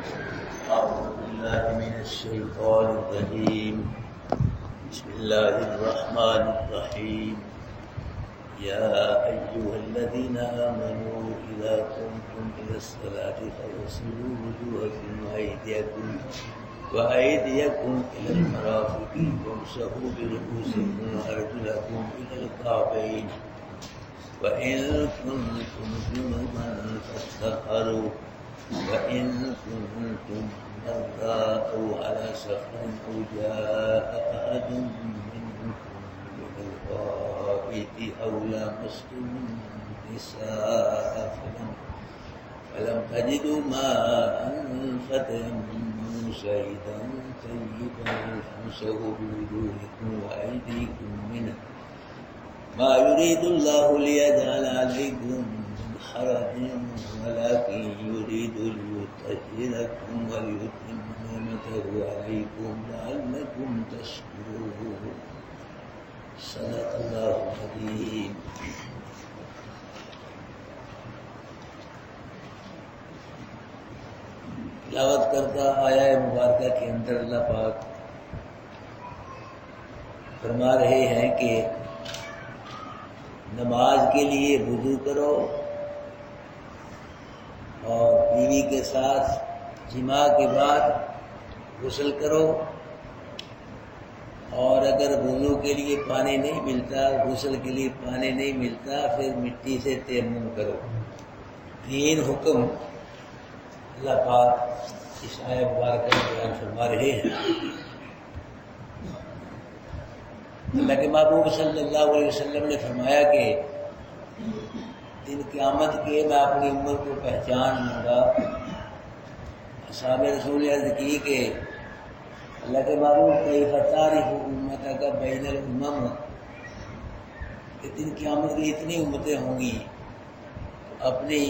أعوذ بالله من الشيطان الرجيم. بسم الله الرحمن الرحيم. يا أيها الذين آمنوا إذا قمتم إلى الصلاة فاغسلوا وجوهكم وأيديكم إلى المرافق وامسحوا برؤوسكم وأرجلكم إلى الكعبين وإن كنتم جنبا فاطهروا وإن كنتم مرضى أو على سفر أو جاء أحد منكم من الغائط أو لامستم النساء فلم تجدوا ماء فتيمموا صعيدا طيبا فامسحوا بوجوهكم وأيديكم منه ما يريد الله ليجعل عليكم من حرج ولكن يريد ليطهركم وليتم نعمته عليكم لعلكم تشكرون. صدق الله العظيم. تلاوت کرتا آیا مبارکہ کے اندر اللہ پاک فرما رہے ہیں کہ نماز کے لیے وضو کرو اور بیوی کے ساتھ جماع کے بعد غسل کرو، اور اگر وضو کے لیے پانی نہیں ملتا، غسل کے لیے پانی نہیں ملتا، پھر مٹی سے تیمم کرو. 3 حکم اللہ پاک اس آیت مبارکہ میں بیان فرما رہے ہیں. اللہ کے محبوب صلی اللہ علیہ وسلم نے فرمایا کہ دن قیامت کے میں اپنی امت کو پہچان لوں گا. اصحاب رسول عرض کی کہ اللہ کے محبوب کیف تعرف امتک بین الامم، کہ دن قیامت کی اتنی امتیں ہوں گی، اپنی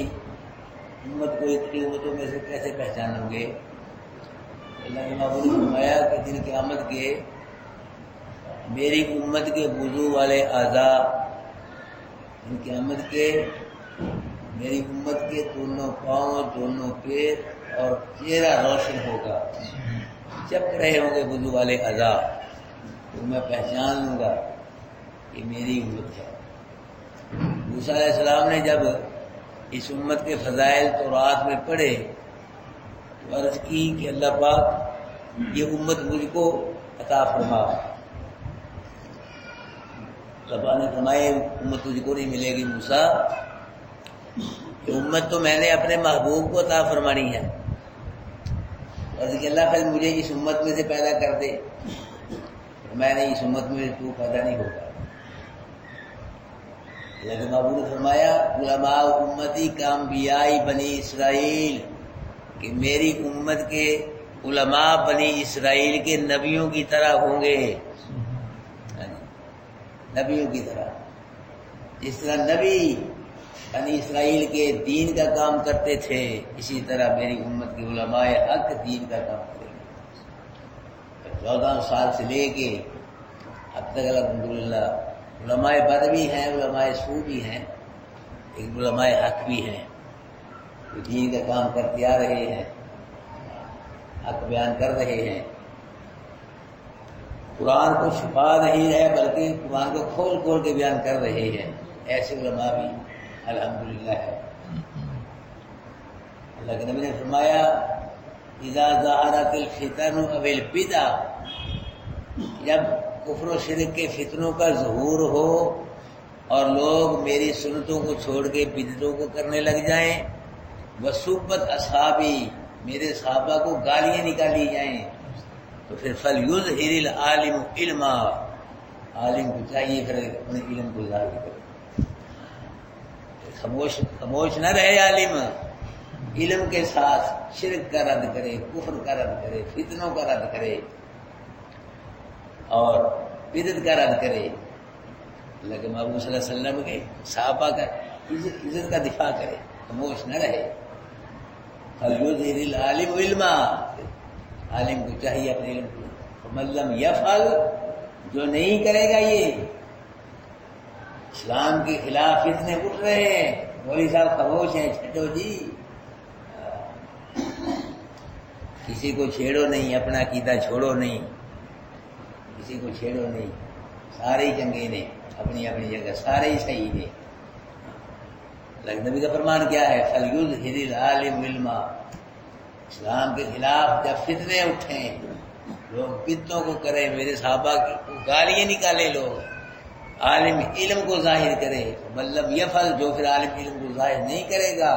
امت کو اتنی امتوں میں سے کیسے پہچانوں گے؟ اللہ کے محبوب نے فرمایا کہ دن قیامت کے میری امت کے وضو والے اعضاء، دن قیامت کے میری امت کے دونوں پاؤں، دونوں پیر اور چہرہ روشن ہوگا، چمک رہے ہوں گے وضو والے اعضاء، تو میں پہچان لوں گا کہ میری امت ہے. موسیٰ علیہ السلام نے جب اس امت کے فضائل تورات میں پڑھے تو عرض کی کہ اللہ پاک یہ امت مجھ کو عطا فرما. اللہ نے فرمایا امت تجھ کو نہیں ملے گی موسیٰ، یہ امت تو میں نے اپنے محبوب کو عطا فرمانی ہے. عرض کہ اللہ پھر مجھے اس امت میں سے پیدا کر دے. میں نے اس امت میں تو پیدا نہیں ہوگا. اللہ کے محبوب نے فرمایا علماء امتی کا انبیاء بنی اسرائیل، کہ میری امت کے علماء بنی اسرائیل کے نبیوں کی طرح ہوں گے. نبیوں کی طرح، جس طرح نبی بنی اسرائیل کے دین کا کام کرتے تھے، اسی طرح میری امت کے علماء حق دین کا کام کریں گے. 14 سال سے لے کے اب تک الحمدللہ علماء بد بھی ہیں، علماء سو بھی ہیں، ایک علماء حق بھی ہیں، جو دین کا کام کرتے آ رہے ہیں، حق بیان کر رہے ہیں. قرآن کو چھپا نہیں رہے بلکہ قرآن کو کھول کھول کے بیان کر رہے ہیں. ایسے علماء بھی الحمدللہ ہے. اللہ کے نبی نے فرمایا اذا ظہرت الفتن او البدع، جب کفر و شرک کے فتنوں کا ظہور ہو اور لوگ میری سنتوں کو چھوڑ کے بدعتوں کو کرنے لگ جائیں، وصبت اصحابی، میرے صحابہ کو گالیاں نکالی جائیں، تو پھر فلیظہر العالم علما، عالم کو چاہیے پھر اپنے علم کو ظاہر کرے. خاموش نہ رہے عالم، علم کے ساتھ شرک کا رد کرے، کفر کا رد کرے، فتنوں کا رد کرے اور بدعت کا رد کرے. اللہ کے محبوب صلی اللہ علیہ وسلم کے صحابہ کا عزت کا دفاع کرے، خاموش نہ رہے. فلیظہر العالم علما، عالم کو چاہیے اپنے علم کو. فمن لم یفعل، جو نہیں کرے گا یہ اسلام کے خلاف فتنے اٹھ رہے ہیں، مولوی صاحب خاموش ہیں، چھٹو جی کسی کو چھیڑو نہیں، اپنا عقیدہ چھوڑو نہیں، کسی کو چھیڑو نہیں، سارے ہی چنگے نے، اپنی اپنی جگہ سارے ہی صحیح نے۔ لیکن نبی کا فرمان کیا ہے؟ فَلْيُظْهِرِ الْعَالِمُ عِلْمًا، اسلام کے خلاف جب فتنے اٹھیں لوگ بدتوں کو کریں، میرے صحابہ کو گالیاں نکالے لوگ، عالم علم کو ظاہر کرے، مطلب یفعل، جو پھر عالم علم کو ظاہر نہیں کرے گا،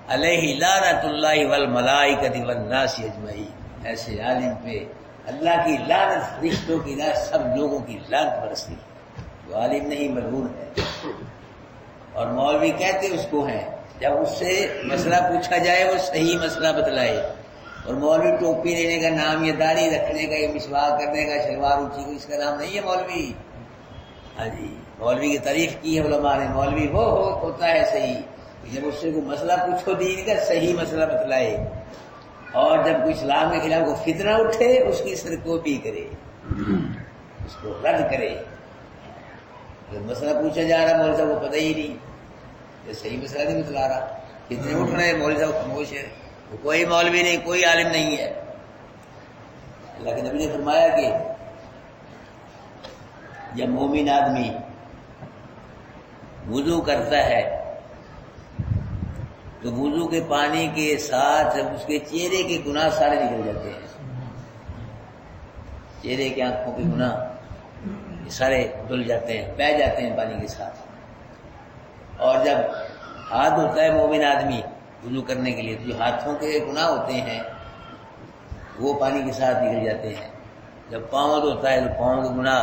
علیہ لعنت اللہ والملائکۃ والناس اجمعین، ایسے عالم پہ اللہ کی لعنت، فرشتوں کی لعنت، سب لوگوں کی لعنت برستی، جو عالم نہیں ملعون ہے۔ اور مولوی کہتے اس کو ہیں، جب اس سے مسئلہ پوچھا جائے وہ صحیح مسئلہ بتلائے، اور مولوی ٹوپی لینے کا نام یا داڑھی رکھنے کا یا مسواک کرنے کا، شلوار اونچی کو، اس کا نام نہیں ہے مولوی۔ ہاں جی، مولوی کی تعریف کی ہے علماء نے، مولوی وہ ہوتا ہے صحیح، جب اس سے کوئی مسئلہ پوچھو دین کا، صحیح مسئلہ بتلائے، اور جب کوئی اسلام کے خلاف کوئی فتنہ اٹھے اس کی سرکوبی کرے، اس کو رد کرے۔ جب مسئلہ پوچھا جا رہا مولوی صاحب کو پتہ ہی نہیں، یہ صحیح مسئلہ نہیں بتلا رہا، فتنے اٹھ رہے ہیں، مولوی صاحب خاموش ہے، وہ کوئی مولوی نہیں، کوئی عالم نہیں ہے۔ اللہ کے نبی نے فرمایا کہ جب مومن آدمی وضو کرتا ہے تو وضو کے پانی کے ساتھ اس کے چہرے کے گناہ سارے نکل جاتے ہیں، چہرے کے آنکھوں کے گناہ سارے دھل جاتے ہیں، بہہ جاتے ہیں پانی کے ساتھ۔ اور جب ہاتھ دھوتا ہے مومن آدمی وضو کرنے کے لیے تو جو ہاتھوں کے گناہ ہوتے ہیں وہ پانی کے ساتھ نکل جاتے ہیں۔ جب پاؤں دھوتا ہے تو پاؤں کے گناہ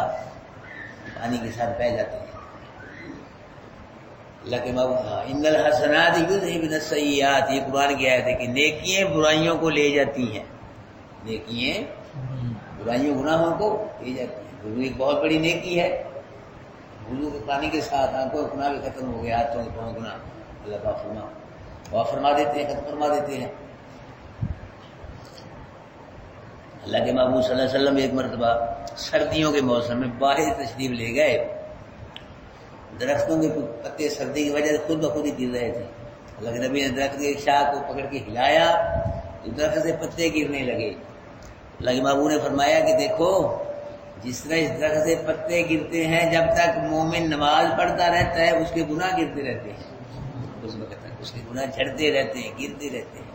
پانی کے ساتھ بہہ جاتے ہیں۔ اللہ کے ان الحسنات یذھبن السیئات، یہ قرآن کی آیت ہے کہ نیکیاں برائیوں کو لے جاتی ہیں، نیکیاں برائیوں گناہوں کو لے جاتی ہیں۔ وضو ایک بہت بڑی نیکی ہے، وضو کے پانی کے ساتھ آنکھوں کا گناہ بھی ختم ہو گیا، ہاتھوں کے پاؤں گناہ اللہ پاک فرما دیتے ہیں، ختم فرما دیتے ہیں۔ اللہ کے محبوب صلی اللہ علیہ وسلم ایک مرتبہ سردیوں کے موسم میں باہر تشریف لے گئے، درختوں کے پتے سردی کی وجہ سے خود بخود ہی گر رہے تھے۔ اللہ کے نبی نے درخت کی شاخ کو پکڑ کے ہلایا تو درخت سے پتے گرنے لگے۔ اللہ کے محبوب نے فرمایا کہ دیکھو جس طرح اس درخت سے پتے گرتے ہیں جب تک مومن نماز پڑھتا رہتا ہے اس کے گناہ گرتے رہتے ہیں، اس وقت تک اس کے گناہ جھڑتے رہتے ہیں، گرتے رہتے ہیں۔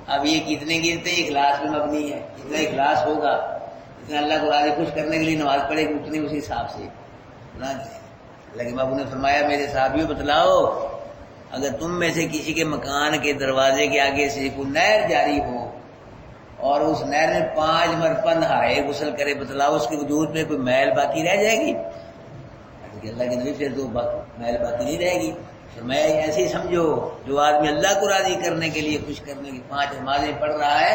اب یہ کتنے گرتے ہیں؟ اخلاص میں مبنی ہے، جتنا اخلاص ہوگا اتنا اللہ کو راضی خوش کرنے کے لیے نماز پڑھے گی اتنی اسی حساب سے گناہ گرے۔ اللہ کے محبوب نے فرمایا میرے صحابیوں بتلاؤ اگر تم میں سے کسی کے مکان کے دروازے کے آگے سے کوئی نہر جاری ہو اور اس نہر میں 5 مرتبہ نہائے غسل کرے، بتلاؤ اس کے وجود میں کوئی میل باقی رہ جائے گی؟ اللہ کے نبی پھر تو میل باقی نہیں رہے گی۔ فرمایا ایسے ہی سمجھو جو آدمی اللہ کو راضی کرنے کے لیے خوش کرنے کی 5 نمازیں پڑھ رہا ہے،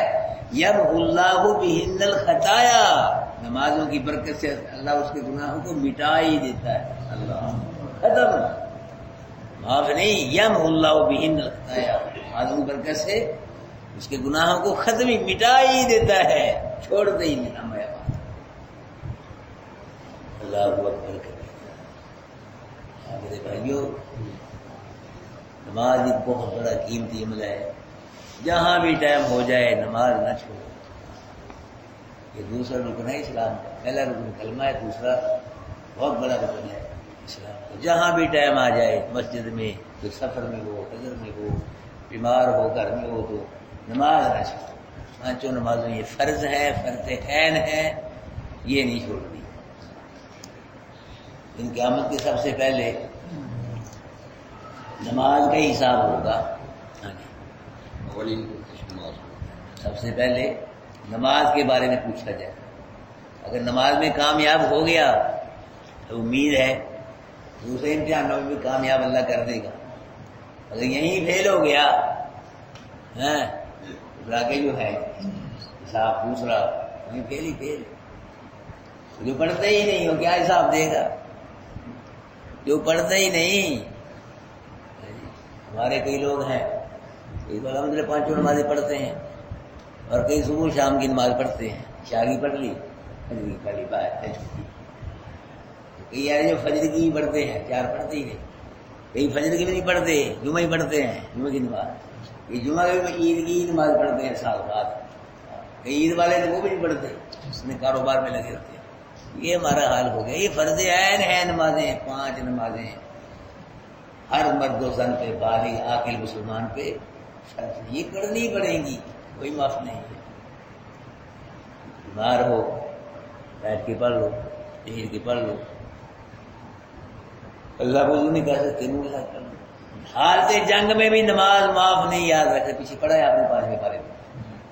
یمحو اللہ بہن الخطایا، نمازوں کی برکت سے اللہ اس کے گناہوں کو مٹا ہی دیتا ہے۔ اللہ ختم، معاف نہیں، یمحو اللہ بہن الخطایا، نمازوں کی برکت سے اس کے گناہوں کو ختم ہی مٹا ہی دیتا ہے، چھوڑتے ہی نہیں۔ نام اللہ اکبر کرے۔ میرے بھائیوں، نماز ایک بہت بڑا قیمتی عمل ہے، جہاں بھی ٹائم ہو جائے نماز نہ چھوڑو۔ یہ دوسرا رکن ہے اسلام کا، پہلا رکن کلمہ ہے، دوسرا بہت بڑا رکن ہے اسلام کا۔ جہاں بھی ٹائم آ جائے، مسجد میں، تو سفر میں ہو، حضر میں ہو، بیمار ہو، گھر میں ہو، تو نماز نہ چھوڑو۔ 5 نمازوں یہ فرض ہے، فرض عین ہے، یہ نہیں چھوڑنی۔ ان قیامت کے سب سے پہلے نماز کا ہی حساب ہوگا۔ سب سے پہلے نماز کے بارے میں پوچھا جائے۔ اگر نماز میں کامیاب ہو گیا تو امید ہے دوسرے امتحانوں میں بھی کامیاب اللہ کر دے گا۔ اگر یہیں فیل ہو گیا آگے جو ہے حساب دوسرا وہیں فیل ہی فیل۔ جو پڑھتا ہی نہیں ہو کیا حساب دے گا؟ جو پڑھتا ہی نہیں، ہمارے کئی لوگ ہیں کئی بار الحمد للہ 5 نمازیں پڑھتے ہیں اور کئی صبح شام کی نماز پڑھتے ہیں، عشاء کی پڑھ لی، فجر کی پڑھ لی، بات ہے۔ کئی ایسے جو فجر کی بھی پڑھتے ہیں، 4 پڑھتے ہی نہیں، کئی فجر کی بھی نہیں پڑھتے، جمعہ ہی پڑھتے ہیں، جمعہ کی نماز، یہ جمعہ کی عید کی نماز پڑھتے ہیں سال بعد۔ عید والے تو وہ بھی نہیں پڑھتے، اس میں کاروبار میں لگے ہوتے ہیں۔ یہ ہمارا حال ہو گیا۔ یہ فرض عین ہے نمازیں، 5 نمازیں ہر مرد و زن پہ، بالغ عاقل مسلمان پہ فرض، یہ پڑھنی پڑیں گی، کوئی معاف نہیں ہے۔ بیمار ہو بیٹھ کے پڑھ لو، عید کی پڑھ لو، اللہ کو نہیں کر سکتے منہ کے ساتھ پڑھ لو۔ حالت جنگ میں بھی نماز معاف نہیں، یاد رکھے، پیچھے پڑھا ہے آپ نے 5ویں پارے میں،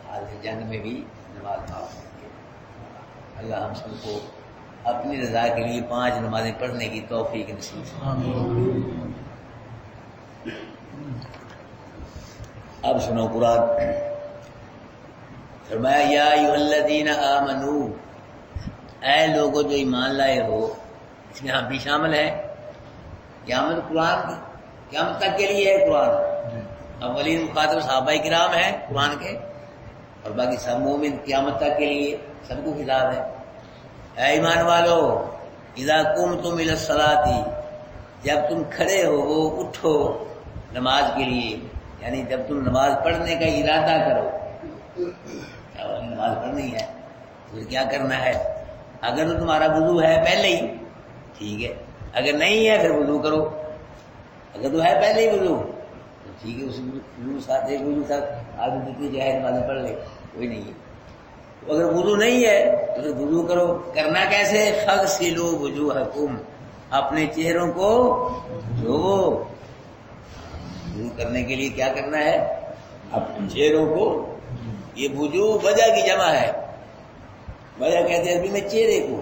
حالت جنگ میں بھی نماز معاف نہیں ہے۔ اللہ ہم سب کو اپنی رضا کے لیے 5 نمازیں پڑھنے کی توفیق نصیب فرمائے۔ اب سنو قرآن، فرمایا یا ایھا الذین آمنو، اے لوگوں جو ایمان لائے ہو، اس میں ہم بھی شامل ہیں۔ قیامت قرآن کی قیامت تک کے لیے ہے قرآن، اولین مخاطب صحابہ کرام ہیں قرآن کے، اور باقی سب مومن قیامت تک کے لیے سب کو خطاب ہے۔ اے ایمان والو، اذا قمتم الی الصلاۃ، جب تم کھڑے ہو اٹھو نماز کے لیے، یعنی جب تم نماز پڑھنے کا ارادہ کرو، نماز پڑھنی ہے پھر کیا کرنا ہے؟ اگر تو تمہارا وضو ہے پہلے ہی ٹھیک ہے، اگر نہیں ہے پھر وضو کرو۔ اگر تو ہے پہلے ہی وضو تو ٹھیک ہے، اس وضو ساتھ ایک وضو ساتھ آدمی جتنی چاہے نمازیں پڑھ لے، کوئی نہیں ہے۔ اگر وضو نہیں ہے تو پھر وضو کرو۔ کرنا کیسے؟ فاغسلوا وجوہکم، اپنے چہروں کو دھوؤ۔ وضو کرنے کے لیے کیا کرنا ہے؟ اپنے چہروں کو، یہ وجوہ وجہ کی جمع ہے، وجہ کہتے ہیں میں چہرے کو،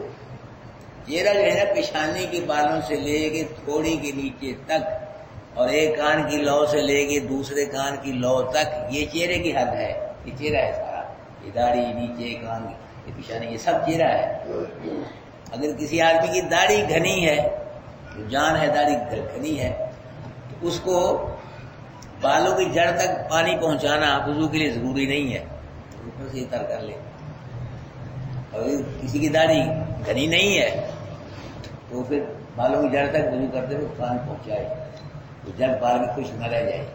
چہرہ جو ہے نا پیشانی کے بالوں سے لے کے تھوڑی کے نیچے تک، اور ایک کان کی لو سے لے کے دوسرے کان کی لو تک، یہ چہرے کی حد ہے، یہ چہرہ ہے سارا، یہ داڑھی نیچے کان یہ پیشانی، یہ سب چہرہ ہے۔ اگر کسی آدمی کی داڑھی گھنی ہے، جان ہے داڑھی گھنی ہے، تو اس کو بالوں کی جڑ تک پانی پہنچانا وضو کے لیے ضروری نہیں ہے، اوپر سے اتر کر لے۔ اور کسی کی داڑھی گھنی نہیں ہے تو پھر بالوں کی جڑ تک وضو کرتے ہوئے پانی پہنچائے، تو جڑ بال کی خشک نہ رہ جائے۔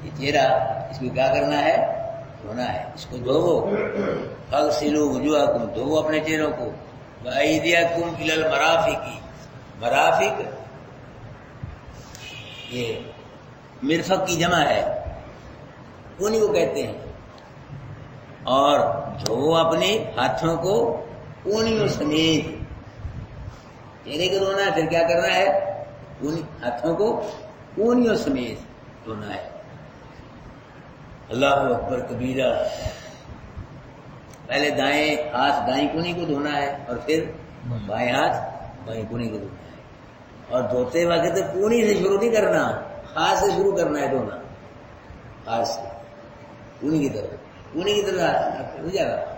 یہ چہرہ، اس کو کیا کرنا ہے؟ دھونا ہے، اس کو دھوو۔ فاغسلوا وجوہکم، دھوو اپنے چہروں کو، وایدیکم الی المرافق، مرافق یہ مرفق کی جمع ہے، انہی کو کہتے ہیں، اور دھو اپنے ہاتھوں کو اونیوں سمیت، چہرے کو دھونا ہے، پھر کیا کرنا ہے؟ ہاتھوں کو اونیوں سمیت دھونا ہے۔ اللہ اکبر کبیرہ، پہلے دائیں ہاتھ دائیں کونی کو دھونا ہے، اور پھر بائیں ہاتھ بائیں کونی کو دھونا ہے، اور دھوتے وقت کونی سے شروع نہیں کرنا، ہاتھ سے شروع کرنا ہے دھونا، ہاتھ سے کونی کی طرف، کونی کی طرف نہیں جا رہا،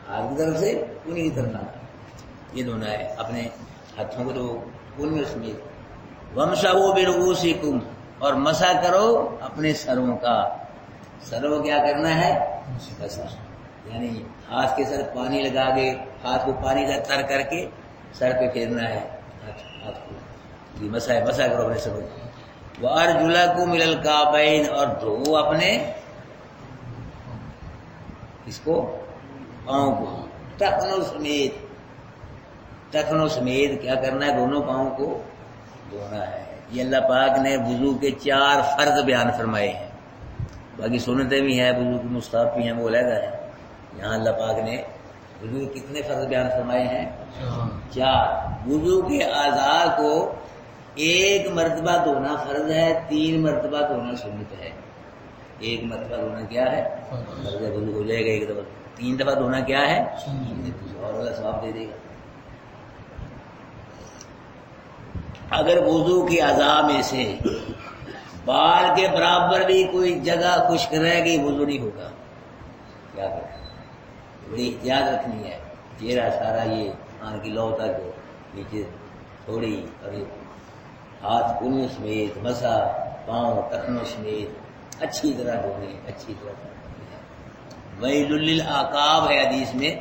ہاتھ کی طرف سے کونی کی طرف یہ دھونا ہے اپنے ہاتھوں کو، تو کونی سمیت۔ وامسحوا برؤوسکم، اور مسح کرو اپنے سروں کا، سروں کو کیا کرنا ہے؟ مسح، یعنی ہاتھ کے سر پانی لگا کے، ہاتھ کو پانی سے تر کر کے سر پہ پھیرنا ہے ہاتھ کو، یہ مسح کرو اپنے سروں کو۔ وارجلکم الی الکعبین، اور دھو اپنے اس کو پاؤں کو، ٹخنوں سمیت، ٹخنوں سمیت کیا کرنا ہے؟ دونوں پاؤں کو دھونا ہے۔ یہ اللہ پاک نے وضو کے 4 فرض بیان فرمائے ہیں، باقی سنتیں بھی ہیں، وضو کی مستحب بھی ہیں، وہ علیحدہ ہیں۔ یہاں اللہ پاک نے وضو کے کتنے فرض بیان فرمائے ہیں؟ 4۔ وضو کے اعضاء کو 1 مرتبہ دھونا فرض ہے، 3 مرتبہ دھونا سنت ہے۔ 1 مرتبہ دھونا کیا ہے؟ فرض ہے، وضو ہو جائے گا 1 دفعہ، 3 دفعہ دھونا کیا ہے؟ اور اللہ ثواب دے دے گا۔ اگر وضو کی اعضاء میں سے بال کے برابر بھی کوئی جگہ خشک رہ گئی، وضو نہیں ہوگا، کیا کریں؟ بڑی احتیاط رکھنی ہے، چہرہ سارا یہ کان کی لو تک، نیچے تھوڑی، اور ہاتھ کونیوں سمیت، مسا پاؤں ٹخنوں سمیت اچھی طرح دھونے، اچھی طرح دھونے۔ ویل للعقاب ہے حدیث میں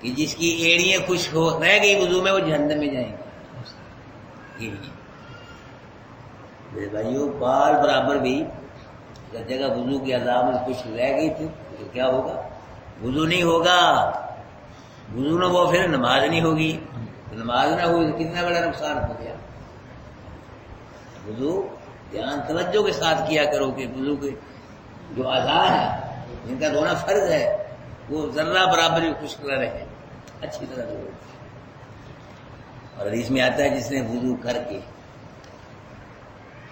کہ جس کی ایڑیاں خشک ہو رہ گئی وضو میں، وہ جہنم میں جائیں گے۔ میرے بھائیوں، بال برابر بھی اگر جگہ وضو کی اعضاء میں کچھ رہ گئی تو کیا ہوگا؟ وضو نہیں ہوگا، وضو نہ ہو پھر نماز نہیں ہوگی، نماز نہ ہوئی تو کتنا بڑا نقصان ہو گیا۔ وضو دھیان توجہ کے ساتھ کیا کرو کہ وضو کے جو اعضاء ہیں جن کا دھونا فرض ہے وہ ذرہ برابر بھی خشک نہ رہے، اچھی طرح دھو۔ اور حدیث میں آتا ہے جس نے وضو کر کے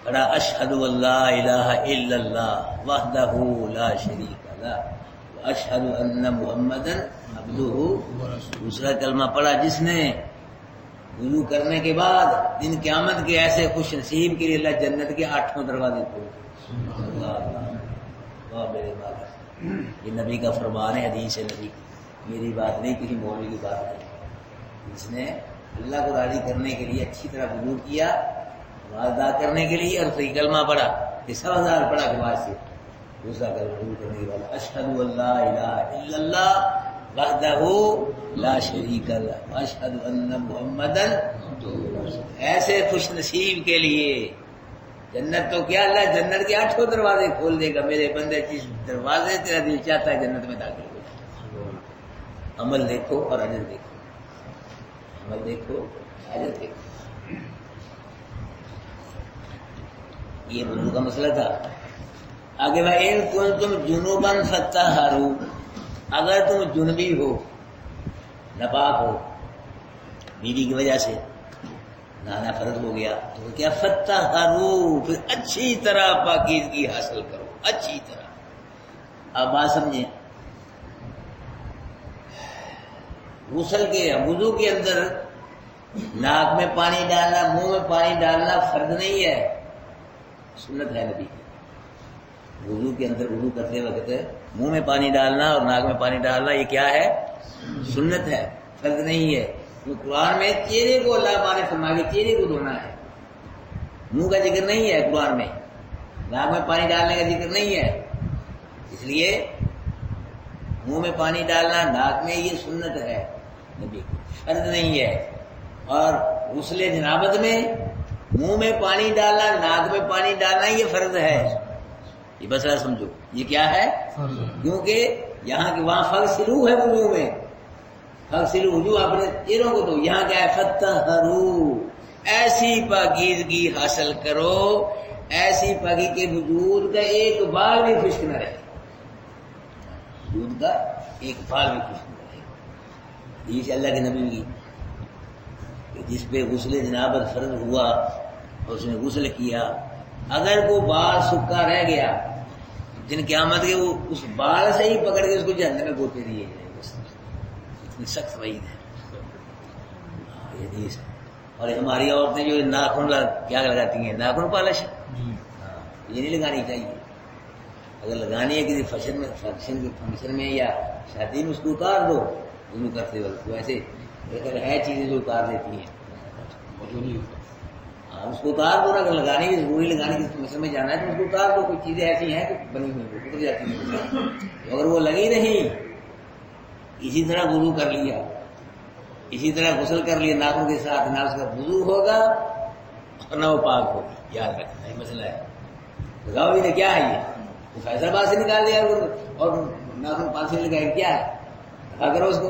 پڑھا اشہد اللہ الہ الا اللہ وحدہ لا شریک لہ واشہد ان محمدا عبدہ، دوسرا کلمہ پڑھا جس نے وضو کرنے کے بعد دن قیامت کے ایسے خوش نصیب کے لیے اللہ جنت کے 8 دروازے کھولے۔ اللہ میرے بات، یہ نبی کا فرمان ہے، حدیث ہے نبی کی، میری بات نہیں، کسی مولوی کی بات نہیں۔ جس نے اللہ کو راضی کرنے کے لیے اچھی طرح وضو کیا، نماز ادا کرنے کے لیے، اور صحیح کلمہ پڑھا، یہ 100,000 پڑھا کے بعد سے دوسرا کلمہ وضو کرنے کے بعد اشہد اللہ الہ الا اللہ وحدہ لا شریک لہ واشہد ان محمدا ایسے خوش نصیب کے لیے جنت تو کیا، اللہ جنت کے 8 دروازے کھول دے گا۔ میرے بندے جس دروازے تیرا دل چاہتا ہے جنت میں داخل ہو جائے۔ عمل دیکھو اور اجر دیکھو، عمل دیکھو اجر دیکھو۔ یہ وضو کا مسئلہ تھا۔ آگے وَإِن كُنتُمْ جُنُوبًا فَطَّهَّرُوا، اگر تم جنبی ہو، ناپاک ہو، بیوی کی وجہ سے نہانا فرض ہو گیا، تو کیا فَطَّهَّرُوا، پھر اچھی طرح پاکیزگی حاصل کرو، اچھی طرح۔ اب بات سمجھیں، غسل کے وضو کے اندر ناک میں پانی ڈالنا، منہ میں پانی ڈالنا فرض نہیں ہے، سنت ہے نبی کی۔ وضو کے اندر وضو کرتے وقت منہ میں پانی ڈالنا اور ناک میں پانی ڈالنا یہ کیا ہے؟ سنت ہے، فرض نہیں ہے۔ تو قرآن میں چہرے کو اللہ پاک نے فرمایا کہ چہرے کو دھونا ہے، منہ کا ذکر نہیں ہے قرآن میں، ناک میں پانی ڈالنے کا ذکر نہیں ہے، اس لیے منہ میں پانی ڈالنا ناک میں یہ سنت ہے نبی کی، فرض نہیں ہے۔ اور غسل جنابت میں منہ میں پانی ڈالنا، ناک میں پانی ڈالنا یہ فرض ہے۔ یہ مسئلہ سمجھو، یہ کیا ہے؟ کیونکہ یہاں کی وہاں فغسلوا ہے وضو میں، فغسلوا وضو اپنے چہروں کو دو، یہاں کیا ہے؟ فطہروا، ایسی پاکیزگی حاصل کرو، ایسی پاکی کے وجود کا ایک بال بھی خشک نہ رہے، وجود کا ایک بال بھی خشک نہ رہے۔ یہ اللہ کے نبی کی کہ جس پہ غسل جنابت فرض ہوا اور اس نے غسل کیا، اگر وہ بال سکا رہ گیا، دن قیامت کے وہ اس بال سے ہی پکڑ کے اس کو جہنم میں گوتے دیے جائیں گے۔ اتنی سخت وعید ہے یہ حدیث ہے۔ اور ہماری عورتیں جو ناخن کیا لگاتی ہیں، ناخن پالش، یہ نہیں لگانی چاہیے۔ اگر لگانی ہے کسی فنکشن میں یا شادی میں، اس کو اتار دو وضو کرتے وقت۔ ویسے ہے چیزیں جو اتار دیتی ہیں، اس کو اتار دو نا، اگر لگانے کی ضروری لگانے کی فنکشن میں جانا ہے تو اس کو اتار دو۔ کوئی چیزیں ایسی ہیں کہ بنی ہوئی اتر جاتی ہیں، اگر وہ لگی نہیں، اسی طرح وضو کر لیا، اسی طرح غسل کر لیا ناخن کے ساتھ، نہ اس کا وضو ہوگا اور نہ وہ پاک ہوگا۔ یاد رکھنا یہ مسئلہ ہے۔ لگاؤ بھی نہیں، کیا ہے یہ فیصلہ بات سے نکال دیا اور ناخن 500 لگائے، کیا ہے؟ لگا کرو اس کو،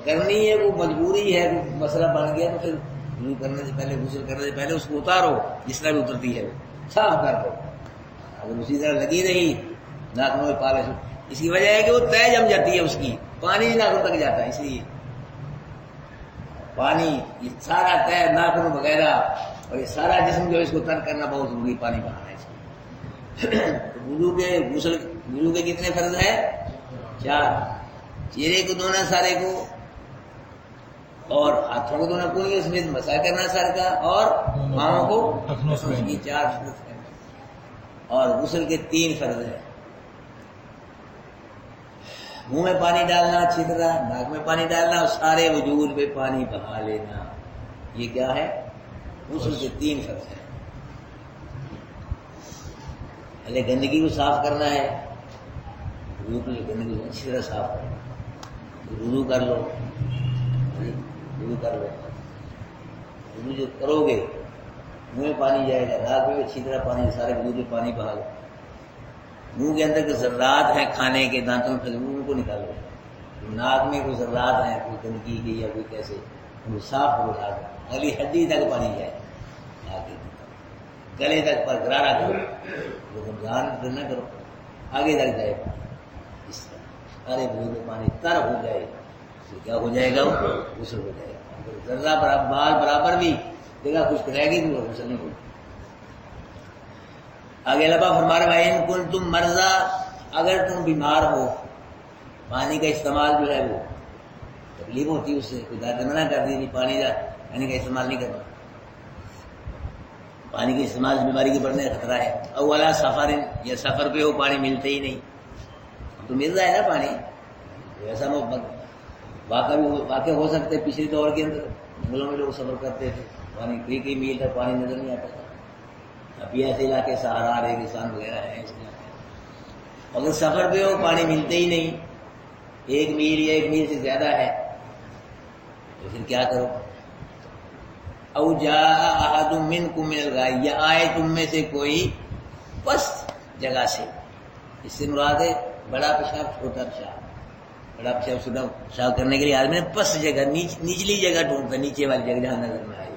کرنی ہے، وہ مجبوری ہے، وہ مسئلہ بن گیا تو پھر وضو کرنے سے پہلے، غسل کرنے سے پہلے اس کو اتارو، جس طرح بھی اترتی ہے وہ صاف کر دو۔ اگر اسی طرح لگی رہی ناخنوں میں پالش، اس کی وجہ ہے کہ وہ طے جم جاتی ہے، اس کی پانی ناخن تک جاتا ہے، اس لیے پانی یہ سارا طے ناخن وغیرہ اور یہ سارا جسم جو ہے اس کو ترک کرنا بہت ضروری، پانی بہانا ہے اس کو۔ وضو کے کتنے فرض ہیں؟ 4۔ چہرے کو دھونا سارے کو، اور ہاتھوں کو دھونا پوری، اس میں مسح کرنا سر کا، اور پاؤں کو اس کی 4 فرض ہیں۔ اور غسل کے 3 فرض ہیں۔ منہ میں پانی ڈالنا اچھی طرح، ناک میں پانی ڈالنا اور سارے وجود پہ پانی بہا لینا، یہ کیا ہے؟ غسل کے 3 فرض ہیں۔ پہلے گندگی کو صاف کرنا ہے، وضو کی گندگی کو اچھی طرح صاف کرنا، وضو کر لو، وضو کر لو، وضو جو کرو گے منہ میں پانی جائے گا، ناک میں بھی اچھی طرح پانی، سارے وضو میں پانی بہا لو، منہ کے اندر جو ذرات ہیں کھانے کے دانتوں میں پھر ان کو نکالو، ناک میں کوئی ذرات ہیں کوئی گندگی کی یا کوئی کیسے ان کو صاف کرو، ناک اگلی ہڈی تک پانی جائے، گلے تک پر گرارا کرو، رمضان پھر نہ کرو، آگے تک جائے پانی، اس طرح سارے بھول پانی تر ہو جائے تو کیا ہو جائے گا؟ غسل ہو جائے گا۔ ذرہ بال برابر بھی جگہ خشک رہے گی تو غسل نہیں ہوگا۔ آگے اللہ پاک فرما رہے بھائی ان کن تم مرضا، اگر تم بیمار ہو، پانی کا استعمال جو ہے وہ تکلیف ہوتی ہے اس سے، کوئی ڈاکٹر منع کر دی پانی کا استعمال نہیں کرنا، پانی کے استعمال سے بیماری کے بڑھنے کا خطرہ ہے۔ اولا سفر، یا سفر پہ ہو پانی ملتے ہی نہیں، تو مل رہا ہے نا پانی، ایسا واقع ہو سکتے پچھلے دور کے اندر جنگلوں میں لوگ سفر کرتے تھے، پانی کئی میل تک پانی نظر نہیں آتا تھا، ابھی ایسے علاقے سہارا ریگستان وغیرہ ہیں اس علاقے، اگر سفر پہ ہو پانی ملتے ہی نہیں، 1 میل یا 1 میل سے زیادہ ہے، تو پھر کیا کرو؟ او جاء احد منکم من الغائط، یا آئے تم میں سے کوئی پست جگہ سے، اس سے مراد ہے بڑا پیشاب چھوٹا پیشاب، بڑا پیشاب چھوٹا پیشاب کرنے کے لیے آدمی نے پست جگہ نچلی جگہ ڈھونڈتا، نیچے والی جگہ جہاں نظر میں آئے،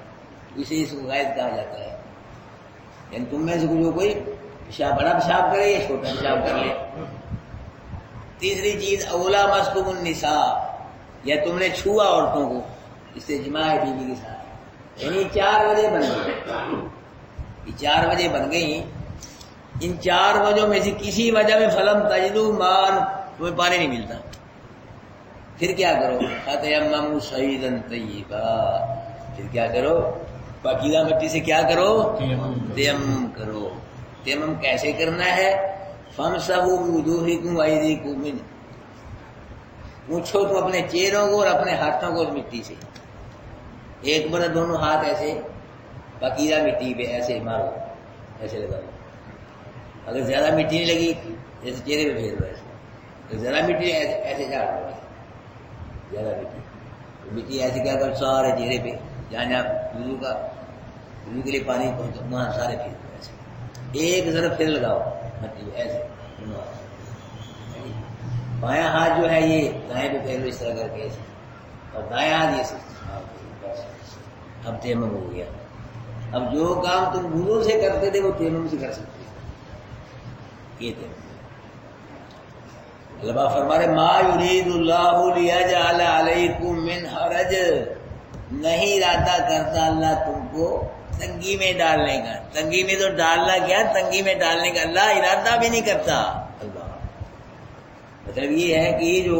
اسے اس کو غائط کہا جاتا ہے۔ یعنی تم میں سے جو کوئی پیشاب بڑا پیشاب کرے یا چھوٹا پیشاب کر لے۔ تیسری چیز اولا مسکم النساء، یا تم نے چھوا عورتوں کو، اس سے جماع ہے بیوی کے ساتھ، یعنی 4 وجہ بن گئی، یہ 4 وجہ بن گئی، ان 4 وجہوں میں سے کسی وجہ میں فلم تجدو مان، تمہیں پانی نہیں ملتا، پھر کیا کرو؟ فتیمموا صعیدا طیبا، پھر کیا کرو؟ پاکیزہ مٹی سے کیا کرو؟ تیمم کرو۔ تیمم کیسے کرنا ہے؟ فامسحوا بوجوہکم وایدیکم منہ، پوچھو تو اپنے چہروں کو اور اپنے ہاتھوں کو مٹی سے، ایک بار دونوں ہاتھ ایسے پاکیزہ مٹی پہ ایسے مارو، ایسے لگا دو، اگر زیادہ مٹی نہیں لگی جیسے چہرے پہ پھیر دو، ایسے اگر زیادہ مٹی ایسے جھاڑ دو، زیادہ مٹی ایسے کیا کرو سارے چہرے پہ، جہاں جہاں وضو کے لیے پانی پہنچا وہاں سارے پھیر دو، ایسے ایک ضرب پھر لگاؤ مٹی ایسے، بایاں ہاتھ جو ہے یہ دائیں پہ پھیر دو اس طرح کر کے ایسے، اور دائیں ہاتھ یہ اب تیمم ہو گیا۔ اب جو کام تم وضو سے کرتے تھے وہ تیمم سے کر سکتے تھے، یہ تیمم۔ اللہ پاک فرما رہے ما یرید اللہ لیجعل علیکم من حرج، نہیں ارادہ کرتا اللہ تم کو تنگی میں ڈالنے کا، تنگی میں تو ڈالنا کیا، تنگی میں ڈالنے کا اللہ ارادہ بھی نہیں کرتا۔ اللہ مطلب یہ ہے کہ یہ جو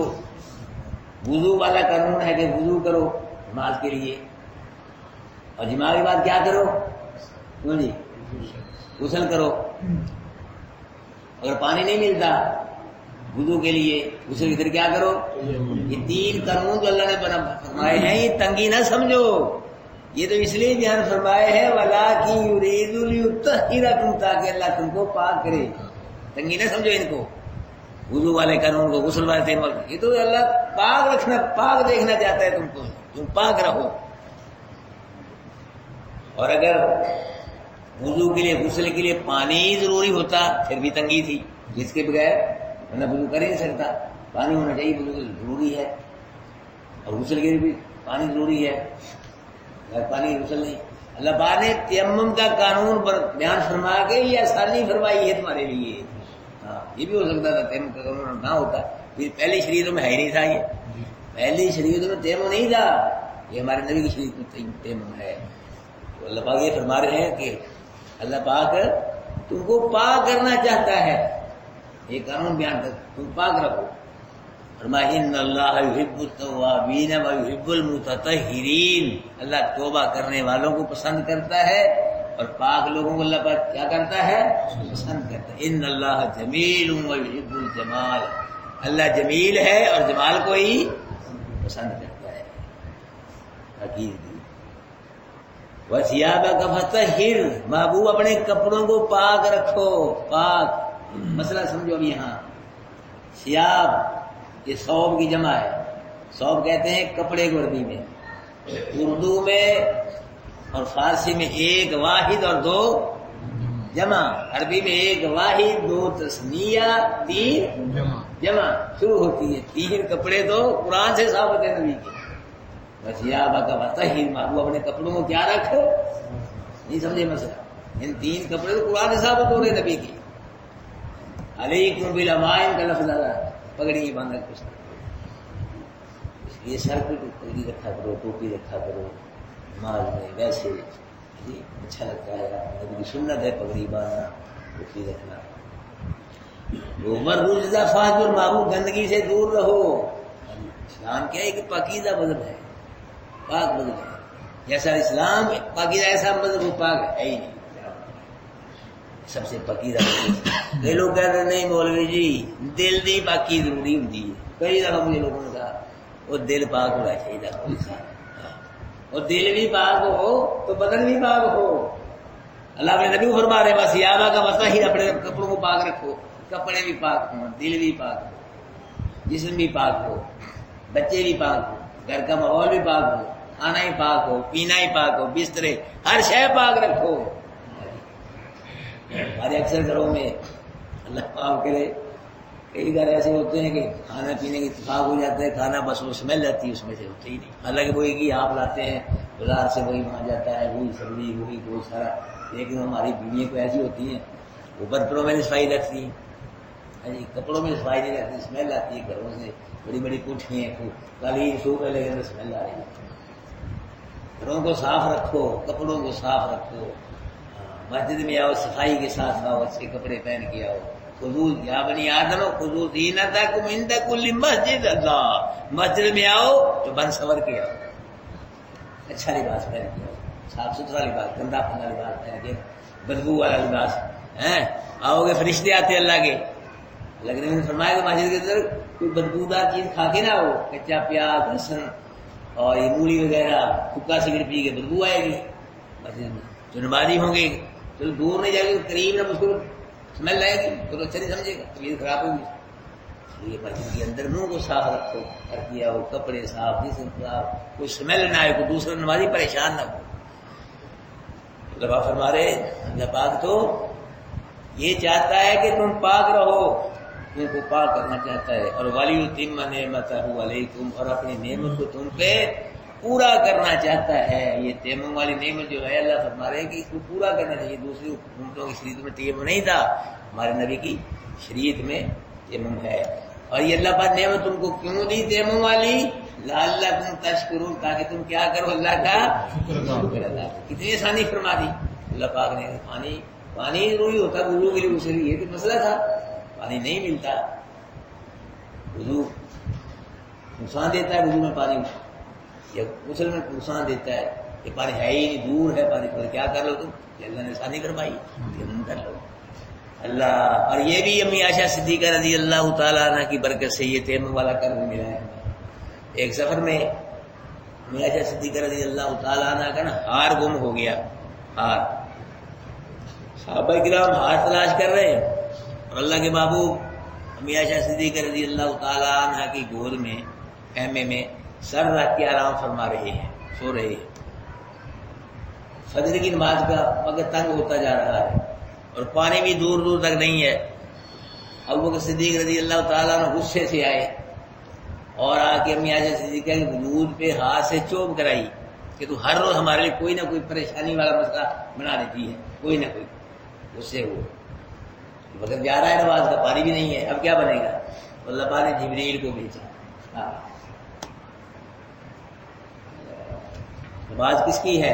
وضو والا قانون ہے کہ وضو کرو نماز کے لیے، اور جماع کے بعد کیا کرو؟ کیوں جی؟ غسل کرو، اگر پانی نہیں ملتا وضو کے لیے غسل کی کیا کرو؟ یہ 3 قانون جو اللہ نے فرمائے ہیں یہ تنگی نہ سمجھو، یہ تو اس لیے بیان فرمائے ہیں وَلَٰكِن يُرِيدُ لِيُطَهِّرَكُمْ، تاکہ اللہ تم کو پاک کرے، تنگی نہ سمجھو ان کو، وضو والے قانون کو، غسل والے تیمم، یہ تو اللہ پاک رکھنا، پاک دیکھنا چاہتا ہے تم کو، تم پاک رہو۔ اور اگر وضو کے لیے غسل کے لیے پانی ضروری ہوتا پھر بھی تنگی تھی، جس کے بغیر ورنہ وضو کر ہی نہیں سکتا، پانی ہونا چاہیے، وضو ضروری ہے، اور غسل کے لیے بھی پانی ضروری ہے، اگر پانی غسل نہیں۔ اللہ پاک نے تیمم کا قانون بیان فرما کے یہ آسانی فرمائی ہے تمہارے لیے۔ ہاں یہ بھی ہو سکتا تھا تیمم کا قانون نہ ہوتا، پھر پہلی شریعتوں میں ہے ہی نہیں تھا، یہ پہلی شریعتوں میں تیمم نہیں تھا، یہ ہمارے نبی کی شریعت میں تیمم ہے۔ تو اللہ پاک یہ فرما رہے ہیں کہ اللہ پاک تم کو پاک کرنا چاہتا ہے، یہ قانون بیان کر تم پاک رکھو۔ فرمایا ان اللہ یحب التوابین ویحب المتطہرین، اللہ توبہ کرنے والوں کو پسند کرتا ہے اور پاک لوگوں کو اللہ پاک کیا کرتا ہے؟ پسند کرتا ہے۔ ان اللہ جمیل ویحب الجمال، اللہ جمیل ہے اور جمال کو ہی پسند کرتا ہے۔ حقیقت وَثِيَابَكَ فَطَهِّرْ، محبوب اپنے کپڑوں کو پاک رکھو، پاک۔ مسئلہ سمجھو اب یہاں، ثیاب یہ ثوب کی جمع ہے، ثوب کہتے ہیں کپڑے کو عربی میں، اردو میں اور فارسی میں ایک واحد اور 2 جمع عربی میں ایک واحد، دو تثنیہ، تین جمع شروع ہوتی ہے. تین کپڑے تو قرآن سے ثابت ہے نبی کے. بس یا کا وطہر، محبوب اپنے کپڑوں کو کیا رکھ، نہیں سمجھے مسئلہ. ان تین کپڑے تو قرآن سے ثابت ہو رہے نبی کے. علیکم بالامائم کا لفظ آ رہا ہے، پگڑی باندھ کچھ یہ سر پہ پگڑی رکھا کرو، ٹوپی رکھا کرو نماز میں. ویسے جی اچھا لگتا ہے، نبی کی سنت ہے پگڑی باندھنا، ٹوپی رکھنا. عمر رجزہ فاجر، معروف گندگی سے دور رہو. اسلام کیا ہے کہ پاکیزہ مذہب ہے، پاک مذہب ہے. جیسا اسلام پاکیزہ ایسا مذہب وہ پاک ہے ہی نہیں، سب سے پاکیزہ. کئی لوگ کہتے ہیں نہیں مولوی جی دل دی پاکی ضروری ہوتی ہے. کئی دفعہ مجھے لوگوں نے کہا وہ دل پاک ہونا چاہیے، اور دل بھی پاک ہو تو بدن بھی پاک ہو. اللہ نے نبی فرما رہے بس یابا کا مسئلہ ہی اپنے کپڑوں کو پاک رکھو. کپڑے بھی پاک ہوں، دل بھی پاک ہو، جسم بھی پاک ہو، بچے بھی پاک ہو، گھر کا ماحول بھی پاک ہو، کھانا ہی پاک ہو، پینا ہی پاک ہو، بسترے ہر شے پاک رکھو. ہمارے اکثر گھروں میں اللہ پاک کرے کئی گھر ایسے ہوتے ہیں کہ کھانا پینے کی اتفاق ہو جاتا ہے، کھانا بس وہ اسمیل جاتی ہے اس میں سے ہوتا ہی نہیں. حالانکہ وہی کی آپ لاتے ہیں بازار سے، وہی وہاں جاتا ہے، وہی سبزی وہی بہت سارا. لیکن ہماری بیویاں کو ایسی ہوتی ہیں وہ برتنوں میں صفائی رکھتی ہیں، کپڑوں میں صفائی نہیں رکھتی، اسمیل آتی ہے گھروں سے. بڑی بڑی کوٹھی ہیں، قالین سوکھ ہے لیکن اسمیل آ رہی ہے. گھروں کو صاف رکھو، کپڑوں کو صاف رکھو. مسجد میں آؤ صفائی کے ساتھ آؤ، اچھے کپڑے پہن کے آؤ. خضوع یا بنی آدم خضوع زینتکم عند کل مسجد. اللہ مسجد میں آؤ تو بن سور کے آؤ، اچھا لباس پہن کے آؤ، صاف ستھرا لباس، گندا پھندا لباس پہن کے، بدبو والا لباس. آؤ گے فرشتے آتے اللہ کے. اللہ نے فرمایا کہ مسجد کے اندر کوئی بدبودار چیز کھا کے نہ ہو، کچا پیاز، لہسن اور یہ مولی وغیرہ، حکا سگریٹ پی کے بدبو آئے گی مسجد میں. جو نمازی ہوں گے چلو دور نہیں جائے گی، قریب نہ اس کو اسمیل آئے گی تو اچھا نہیں سمجھے گا، طبیعت خراب ہوگی. یہ مسجد کے اندر منہ کو صاف رکھو، کر دیا ہو، کپڑے صاف، جسم صاف، کوئی اسمیل نہ آئے، کوئی دوسرا نمازی پریشان نہ ہو. اللہ فرما رہے اللہ پاک تو یہ چاہتا ہے کہ تم پاک رہو، تم کو پاک کرنا چاہتا ہے. اور وَلِيُتِمَّ نِعْمَتَهُ عَلَيْكُمْ، اور اپنی نعمت کو تم پہ پورا کرنا چاہتا ہے. یہ تیمم والی نعمت جو ہے اللہ فرما رہے ہیں کہ اس کو پورا کرنا چاہیے. دوسری حکومتوں کی شریعت میں تیمم نہیں تھا، ہمارے نبی کی شریعت میں تیمم ہے. اور یہ اللہ پاک نعمت تم کو کیوں دی تیمم والی؟ لعلکم تشکرون، تاکہ تم کیا کرو اللہ کا شکر ادا کرو. کتنی آسانی فرما دی اللہ پاک نے. پانی ضروری ہوتا وضو کے لیے، اس لیے یہ تو مسئلہ تھا، پانی نہیں ملتا. وضو نقصان دیتا ہے، وضو میں پانی یا غسل میں نقصان دیتا ہے. یہ پانی ہے ہی نہیں، دور ہے پانی پر، کیا کر لو تم؟ اللہ نے آسانی فرمائی کر لو. اللہ اور یہ بھی امی عائشہ صدیقہ رضی اللہ تعالیٰ عنہ کی برکت سے یہ تیمم والا قرض ملا ہے. ایک سفر میں امی عائشہ صدیقہ رضی اللہ تعالیٰ عنہ کا نا ہار گم ہو گیا. ہار، صحابہ کرام ہار تلاش کر رہے ہیں اور اللہ کے محبوب امی عائشہ صدیقہ رضی اللہ تعالیٰ عنہ کی گود میں خیمے میں سر رکھ کے آرام فرما رہے ہیں، سو رہے ہیں. فجر کی نماز کا وقت تنگ ہوتا جا رہا ہے اور پانی بھی دور دور تک نہیں ہے. ابو بکر صدیق رضی اللہ تعالیٰ عنہ غصے سے آئے اور آ کے امی عائشہ صدیقہ کے وجود پہ ہاتھ سے چوب کرائی کہ تو ہر روز ہمارے لیے کوئی نہ کوئی پریشانی والا مسئلہ بنا دیتی ہے، کوئی نہ کوئی. اس سے وہ وقت جا رہا ہے نماز کا، پانی بھی نہیں ہے، اب کیا بنے گا؟ اللہ پاک نے جبریل کو بھیجا. نماز کس کی ہے؟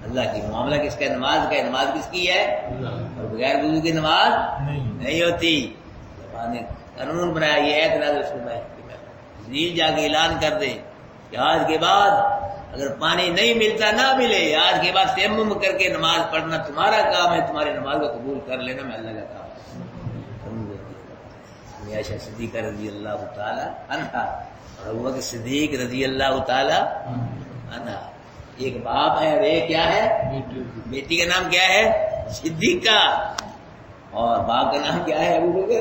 اللہ کی. معاملہ کس کا ہے؟ نماز کا ہے. نماز کس کی ہے؟ اور بغیر وضو کی نماز نہیں ہوتی. اللہ نے قانون بنایا، یہ ایت نازل فرمائی جبریل جا کے اعلان کر دے کہ آج کے بعد اگر پانی نہیں ملتا نہ ملے، آج کے بعد تیمم کر کے نماز پڑھنا تمہارا کام ہے، تمہاری نماز کو قبول کر لینا میں اللہ کا کام ہے. عائشہ صدیقہ رضی اللہ تعالی عنہا اور ابو بکر صدیق رضی اللہ تعالی عنہا ایک باپ ہے اور ایک کیا ہے؟ بیٹی کا نام کیا ہے؟ صدیقہ، اور باپ کا نام کیا ہے؟ ابو بکر.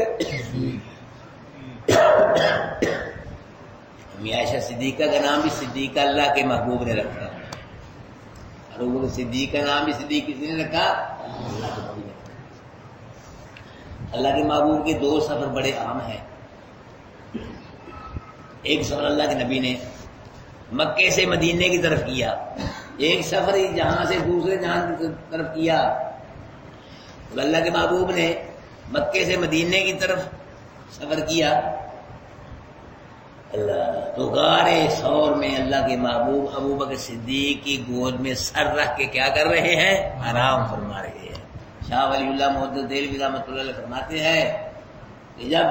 عائشہ صدیقہ کا نام بھی صدیقہ اللہ کے محبوب نے رکھا، اور ابو بکر صدیق کا نام بھی صدیق کسی نے رکھا؟ اللہ کے محبوب نے رکھا. اللہ کے محبوب کے دو سفر بڑے عام ہیں. ایک سفر اللہ کے نبی نے مکے سے مدینے کی طرف کیا، ایک سفر جہاں سے دوسرے جہاں کی طرف کیا. تو اللہ کے محبوب نے مکے سے مدینے کی طرف سفر کیا. اللہ تو غار ثور میں اللہ کے محبوب ابو بکر صدیق کی گود میں سر رکھ کے کیا کر رہے ہیں؟ آرام فرما رہے ہیں. شاہ ولی اللہ محدث دہلوی رحمۃ اللہ علیہ فرماتے ہیں کہ جب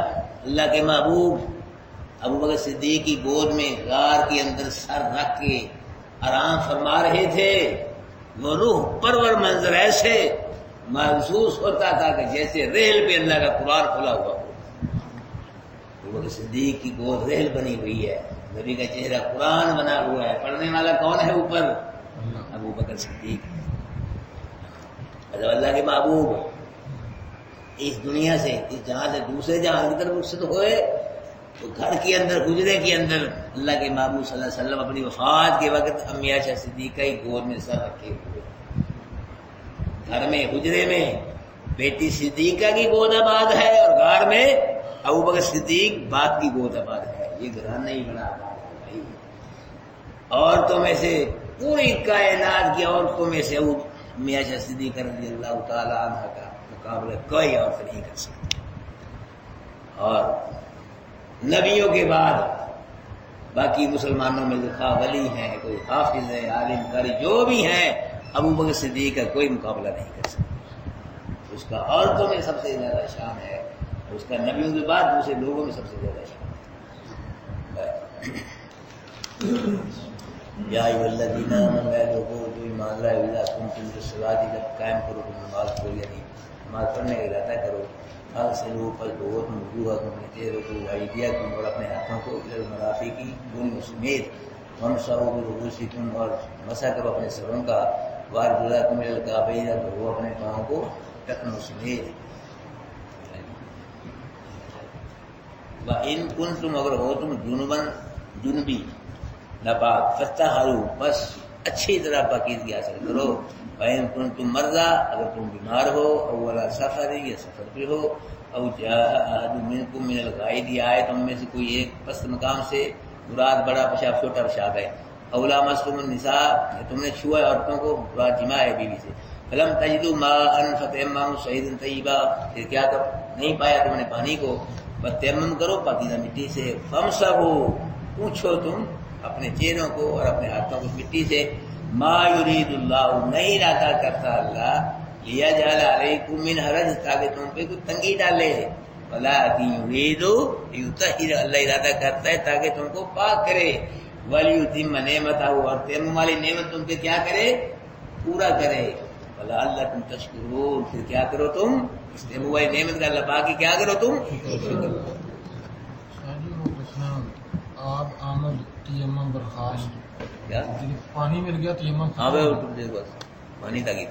اللہ کے محبوب ابو بکر صدیق کی گود میں غار کے اندر سر رکھ کے آرام فرما رہے تھے، وہ روح پرور منظر ایسے محسوس ہوتا تھا کہ جیسے ریل پہ اللہ کا قرآن کھلا ہوا ہو. ابو بکر صدیق کی گود ریل بنی ہوئی ہے، نبی کا چہرہ قرآن بنا ہوا ہے. پڑھنے والا کون ہے اوپر؟ ابو بکر صدیق. جب اللہ کے محبوب اس دنیا سے، اس جہاں سے دوسرے جہاں کی طرف رخصت ہوئے تو گھر کے اندر، حجرے کے اندر اللہ کے محبوب صلی اللہ علیہ وسلم اپنی وفات کے وقت امی عائشہ صدیقہ کی گود میں سر رکھے ہوئے. گھر میں، حجرے میں بیٹی صدیقہ کی گود آباد ہے، اور غار میں ابو بکر صدیق باپ کی گود آباد ہے. یہ گھرانہ ہی بڑا آباد ہے بھائی. عورتوں میں سے، پوری کائنات کی عورتوں میں سے امی عائشہ صدیقہ رضی اللہ تعالی عنہ کا مقابلہ کوئی عورت نہیں کر سکتی. اور نبیوں کے بعد باقی مسلمانوں میں لکھا ولی ہیں، کوئی حافظ ہے، عالم قاری، جو بھی ہیں، ابو بکر صدیق کا کوئی مقابلہ نہیں کر سکتا. اس کا عورتوں میں سب سے زیادہ شان ہے، اور اس کا نبیوں کے بعد دوسرے لوگوں میں سب سے زیادہ شان ہے. یا ایھا الذین آمنوا، اے لوگوں جو ایمان لائے، اذا قمتم للصلاۃ، جب قائم کرو تم نماز کو، یعنی نماز پڑھنے کا ارادہ کرو، فاغسلوا، پس دھو تم وجوہکم، اپنے چہروں کو، وایدیکم، اور اپنے ہاتھوں کو، الی المرافق، گونوں سمیت، وامسحوا برؤوسکم، اور مسح کرو اپنے سروں کا، وارجلکم الی الکعبین، اور دھو اپنے پاؤں کو ٹخنوں سمیت. وَإِن كُنتُمْ، اگر ہو تم جنباً، جنبی، ناپاک، فطہروا، بس اچھی طرح پاکیزگی حاصل کرو. وَإِن كُنتُمْ مَرْضَىٰ، اگر تم بیمار ہو، او عَلَىٰ سَفَرٍ، یا سفر پہ ہو، او جاء أَحَدٌ مِّنكُم مِّنَ الْغَائِطِ، آئے تم میں سے کوئی ایک پست مقام سے، مراد بڑا پیشاب چھوٹا پیشاب ہے. أَوْ لَامَسْتُمُ النِّسَاءَ، تم نے چھوا ہے عورتوں کو، مراد جماع ہے بیوی سے. فَلَمْ تَجِدُوا مَاءً فَتَيَمَّمُوا صَعِيدًا طَيِّبًا، پھر کیا کرو؟ نہیں پایا تم نے پانی کو، بس تیمم کرو پاکیزہ مٹی سے. فَامْسَحُوا، پوچھو تم اپنے چہروں کو اور اپنے ہاتھوں کو مٹی سے. ما یرید اللہ، نہیں ارادہ کرتا اللہ، لیجعل علیکم من حرج، تاکہ تم پہ کوئی تنگی ڈالے، ولکن یرید لیطہر، اللہ ارادہ کرتا ہے تاکہ تم کو پاک کرے. ولیتم نعمتہ، اور تیمم والی نعمت تم پہ کیا کرے؟ پورا کرے. ولعلکم تشکرون، پھر کیا کرو تم؟ اس تیمم والی نعمت کا اللہ پاک کی کیا کرو تم؟ آپ آمد تیمم برخاست، کیا پانی مل گیا تیمم. ہاں بھائی، بس پانی تاکہ